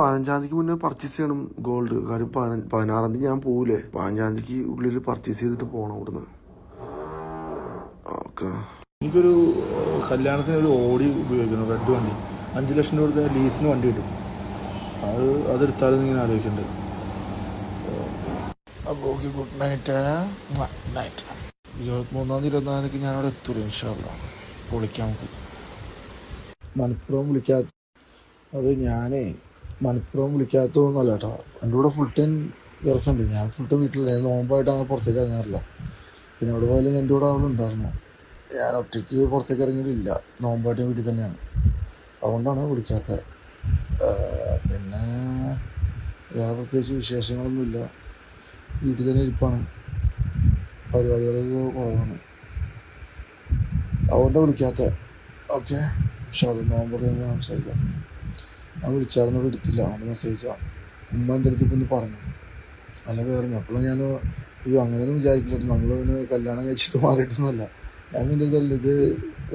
15-ാം തീയതിക്ക് മുന്നേ പർച്ചേസ് ചെയ്യണം ഗോൾഡ്. കാര്യം 16-ാം തീയതി ഞാൻ പോകൂലേ. 15-ാം തീയതിക്ക് ഉള്ളിൽ പർച്ചേസ് ചെയ്തിട്ട് പോകണം ഇവിടുന്ന്. ഓക്കെ. എനിക്കൊരു കല്യാണത്തിന് ഒരു ഓടി ഉപയോഗിക്കണം, റെഡ് വണ്ടി. 5 ലക്ഷം രൂപ ലീസിന് വണ്ടി കിട്ടും. അതെടുത്താലും ഇങ്ങനെ ആലോചിക്കുന്നുണ്ട്. അപ്പോൾ ഓക്കെ, ഗുഡ് നൈറ്റ്. 23-ാം തീയതി 24-ാം തീയതിക്ക് ഞാനവിടെ എത്തൂല ഇൻഷാല്ല. വിളിക്കാം നമുക്ക്. മലപ്പുറം വിളിക്കാത്ത അത് ഞാനേ മലപ്പുറം വിളിക്കാത്തതൊന്നുമല്ല കേട്ടോ. എൻ്റെ കൂടെ ഫുൾ ടൈം ഗൾഫുണ്ട്. ഞാൻ ഫുൾ ടൈം വീട്ടിലില്ല. നോമ്പായിട്ട് അങ്ങനെ പുറത്തേക്ക് ഇറങ്ങാറില്ല. പിന്നെ അവിടെ പോയാലും എൻ്റെ കൂടെ അവളുണ്ടായിരുന്നു. ഞാൻ ഒറ്റയ്ക്ക് പുറത്തേക്ക് ഇറങ്ങിയിട്ടില്ല. നോമ്പായിട്ട് വീട്ടിൽ തന്നെയാണ്. അതുകൊണ്ടാണ് വിളിക്കാത്തത്. പിന്നെ വേറെ പ്രത്യേകിച്ച് വിശേഷങ്ങളൊന്നുമില്ല. വീട്ടിൽ തന്നെ ഇരിപ്പാണ്. പരിപാടികളൊക്കെ കുറവാണ്. അതുകൊണ്ടാണ് വിളിക്കാത്തത്. ഓക്കെ, പക്ഷേ അത് നോമ്പൊക്കെ സംസാരിക്കാം. ഞാൻ വിളിച്ചായിരുന്നു, എടുത്തില്ല. അവൻ്റെ മെസ്സേജാ. ഉമ്മ എൻ്റെ അടുത്ത് ഇപ്പം ഒന്ന് പറഞ്ഞു. അല്ല വേറെ അപ്പോഴും ഞാൻ അങ്ങനെയൊന്നും വിചാരിക്കില്ല. നമ്മളൊന്ന് കല്യാണം കഴിച്ചിട്ട് മാറിയിട്ടൊന്നുമല്ല. ഞാൻ നിൻ്റെ അടുത്തല്ല, ഇത്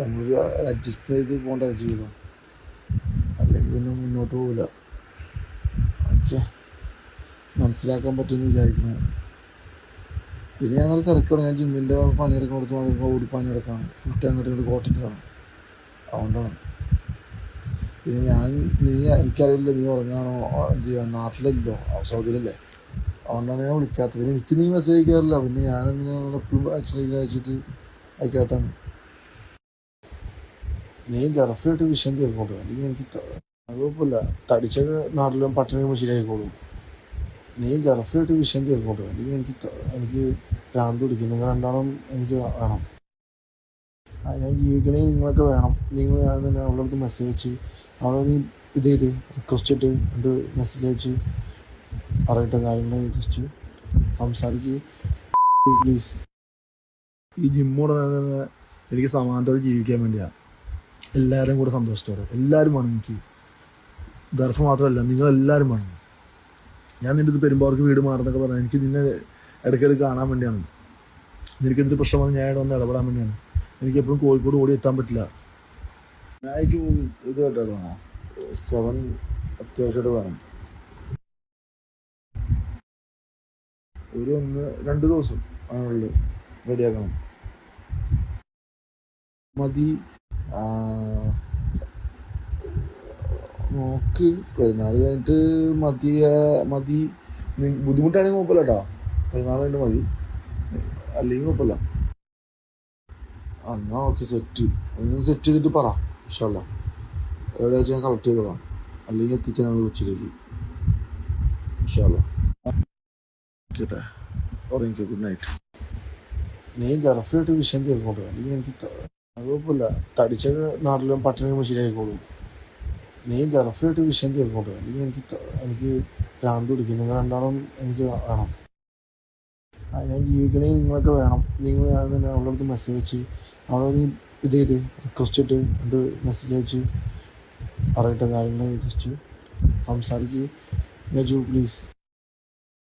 നമ്മളൊരു അഡ്ജസ്റ്റ് ചെയ്ത് പോകേണ്ട ജീവിതം. അല്ലെങ്കിൽ പിന്നെ മുന്നോട്ട് പോകില്ല. ഓക്കെ, മനസ്സിലാക്കാൻ പറ്റുമെന്ന് വിചാരിക്കുന്നത്. പിന്നെ ഞാൻ നല്ല തിരക്കാണ്. ഞാൻ ജിമ്മിൻ്റെ പണിയെടുക്കുന്നിടത്ത് ഓടി പണിയെടുക്കാണ്. ഫുൾ ടൈം അങ്ങോട്ട് കോട്ടത്തിലാണ്. അതുകൊണ്ടാണ്. പിന്നെ എനിക്കറിയില്ല നീ ഉറങ്ങാണോ നാട്ടിലല്ലോ, സൗദിയിലല്ലേ. അതുകൊണ്ടാണ് ഞാൻ വിളിക്കാത്തത്. പിന്നെ എനിക്ക് നീ മെസ്സേജ് അയക്കാറില്ല. പിന്നെ ഞാനെങ്ങനെ എപ്പോഴും അയച്ചിട്ട് അയക്കാത്താണ്. നീ ഗർഫായിട്ട് വിഷയം തീർക്കോട്ടെ. അല്ലെങ്കിൽ എനിക്ക് കുഴപ്പമില്ല. തടിച്ച നാട്ടിലും പട്ടണം ശരിയായിക്കോളും. നീ ഗർഫായിട്ട് വിഷയം തീർക്കോട്ടെ. അല്ലെങ്കിൽ എനിക്ക് ഭ്രാന്ത് പിടിക്കും. നിങ്ങൾ രണ്ടാളും എനിക്ക് വേണം. ഞാൻ ജീവിക്കണേ നിങ്ങളൊക്കെ വേണം. നിങ്ങൾ തന്നെ അവളുടെ അടുത്ത് മെസ്സേജ് അയച്ച് അവളെ നീ ഇത് റിക്വസ്റ്റ് ഇട്ട് എൻ്റെ മെസ്സേജ് അയച്ച് പറയട്ടെ കാര്യങ്ങൾ ജസ്റ്റ് സംസാരിക്കുക പ്ലീസ്. ഈ ജിമ്മോടെ എനിക്ക് സമാധാനത്തോടെ ജീവിക്കാൻ വേണ്ടിയാണ്. എല്ലാവരും കൂടെ സന്തോഷത്തോടെ എല്ലാവരും വേണം എനിക്ക്. ദർഫ് മാത്രമല്ല, നിങ്ങളെല്ലാവരും വേണം. ഞാൻ നിൻ്റെ അടുത്ത് പെരുമ്പാവൂർക്ക് വീട് മാറുന്നൊക്കെ പറഞ്ഞാൽ എനിക്ക് നിന്നെ ഇടയ്ക്കിടയ്ക്ക് കാണാൻ വേണ്ടിയാണ്. നിനക്കെന്തൊരു പ്രശ്നം വന്ന് ഞാൻ ഇവിടെ വന്ന് ഇടപെടാൻ വേണ്ടിയാണ്. എനിക്ക് എപ്പോഴും കോഴിക്കോട് ഓടി എത്താൻ പറ്റില്ല. ഞായറാഴ്ച ഇത് കേട്ടോ 7 അത്യാവശ്യമായിട്ട് വേണം. ഒരു 1-2 ദിവസം ആണുള്ളത്. റെഡിയാക്കണം. മതി. നോക്ക് പെരുന്നാൾ കഴിഞ്ഞിട്ട് മതി. ബുദ്ധിമുട്ടാണെങ്കിൽ കുഴപ്പമില്ല കേട്ടോ. പെരുന്നാൾ കഴിഞ്ഞിട്ട് മതി, അല്ലെങ്കിൽ കുഴപ്പമില്ല. എന്നാൽ ഓക്കെ, സെറ്റ് ചെയ്തിട്ട് പറ ഇൻഷാല്ലാ. എവിടെ വെച്ചാൽ ഞാൻ കളക്ട് ചെയ്തോളാം. അല്ലെങ്കിൽ എത്തിക്കാൻ നമ്മൾ ഉച്ചയിലേക്ക് ഇൻഷാല്ലാ. കേട്ടെ, ഉറങ്ങിക്കോ. Good night. നീ ഗർഫായിട്ട് വിഷയം തീർക്കോട്ടെ. അല്ലെങ്കിൽ എനിക്ക് കുഴപ്പമില്ല. തടിച്ച നാട്ടിലും പട്ടണം ശരിയായിക്കോളും. നീ ഗർഫായിട്ട് വിഷയം തീർക്കോട്ടെ. അല്ലെങ്കിൽ എനിക്ക് ഭ്രാന്ത് പിടിക്കും. നിങ്ങൾ രണ്ടാളും എനിക്ക് വേണം. ഞാൻ ജീവിക്കണേ നിങ്ങളൊക്കെ വേണം. നിങ്ങൾ തന്നെ അവളുടെ അടുത്ത് മെസ്സേജ് അയച്ച് അവളെ നീ ഇത് റിക്വസ്റ്റ് ഇട്ട് എൻ്റെ മെസ്സേജ് അയച്ച് പറയട്ടെ കാര്യങ്ങൾ ജസ്റ്റ് സംസാരിക്കുക പ്ലീസ്.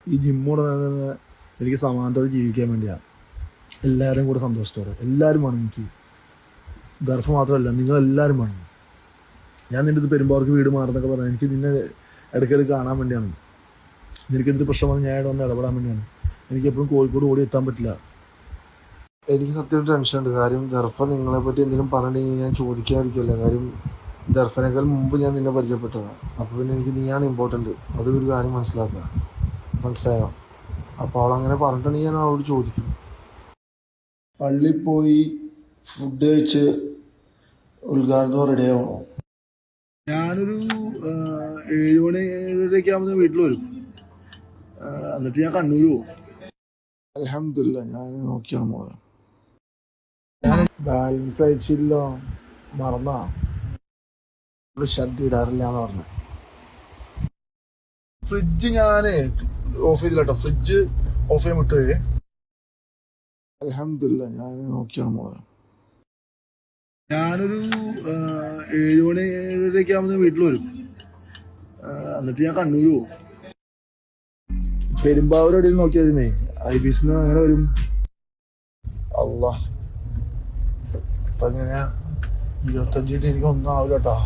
ഈ ജിമ്മോടെ എനിക്ക് സമാധാനത്തോടെ ജീവിക്കാൻ വേണ്ടിയാണ്. എല്ലാവരും കൂടെ സന്തോഷത്തോടെ എല്ലാവരും വേണം എനിക്ക്. ദർഫ് മാത്രമല്ല, നിങ്ങളെല്ലാവരും വേണം. ഞാൻ നിൻ്റെ അടുത്ത് പെരുമ്പാവൂർക്ക് വീട് മാറുന്നൊക്കെ പറഞ്ഞാൽ എനിക്ക് നിന്നെ ഇടയ്ക്കിടയ്ക്ക് കാണാൻ വേണ്ടിയാണ്. നിനക്കെന്തൊരു പ്രശ്നം വന്ന് ഞാൻ ഇവിടെ വന്ന് ഇടപെടാൻ വേണ്ടിയാണ്. എനിക്ക് എപ്പോഴും കോഴിക്കോട് ഓടി എത്താൻ പറ്റില്ല. എനിക്ക് സത്യം ടെൻഷനുണ്ട്. കാര്യം ദർഫ നിങ്ങളെ പറ്റി എന്തെങ്കിലും പറഞ്ഞിട്ടുണ്ടെങ്കിൽ ഞാൻ ചോദിക്കാതിരിക്കില്ല. കാര്യം ദർഫനേക്കാൾ മുമ്പ് ഞാൻ നിന്നെ പരിചയപ്പെട്ടതാണ്. അപ്പോൾ പിന്നെ എനിക്ക് നീയാണ് ഇമ്പോർട്ടൻറ്റ്. അത് ഒരു കാര്യം മനസ്സിലാക്കുക. മനസ്സിലായോ? അപ്പോൾ അവളങ്ങനെ പറഞ്ഞിട്ടുണ്ടെങ്കിൽ ഞാൻ അവളോട് ചോദിക്കും. പള്ളിയിൽ പോയി ഫുഡ് കഴിച്ച് ഉദ്ഘാടനം റെഡിയാവണോ? ഞാനൊരു 7 മണി 7:30 ആകുമ്പോൾ വീട്ടിൽ വരും. എന്നിട്ട് ഞാൻ കണ്ണൂർ പോകും. അൽഹംദുലില്ലാ, ഞാൻ നോക്കിയാണ് പോയത്. ഞാൻ ബാലൻസ് അയച്ചില്ല, മറന്നാ. ഷർട്ട് ഇടാറില്ല എന്ന് പറഞ്ഞു. ഫ്രിഡ്ജ് ഞാൻ ഓഫ് ചെയ്തില്ല കേട്ടോ. ഫ്രിഡ്ജ് ഓഫ് ചെയ്യാൻ വിട്ടുപോയേ. അൽഹംദുലില്ലാ, ഞാൻ നോക്കിയാണ് പോയത്. ഞാനൊരു 7 മണി 7:30 ആകുമ്പോൾ വീട്ടിൽ വരും. എന്നിട്ട് ഞാൻ കണ്ണൂർ പോകും. പെരുമ്പാവൂർ എവിടെയും നോക്കിയായിരുന്നേ. IBC അങ്ങനെ വരും. അല്ലാ, അപ്പൊ എങ്ങനെയാ 25 എനിക്ക് ഒന്നും ആവില്ല കേട്ടോ.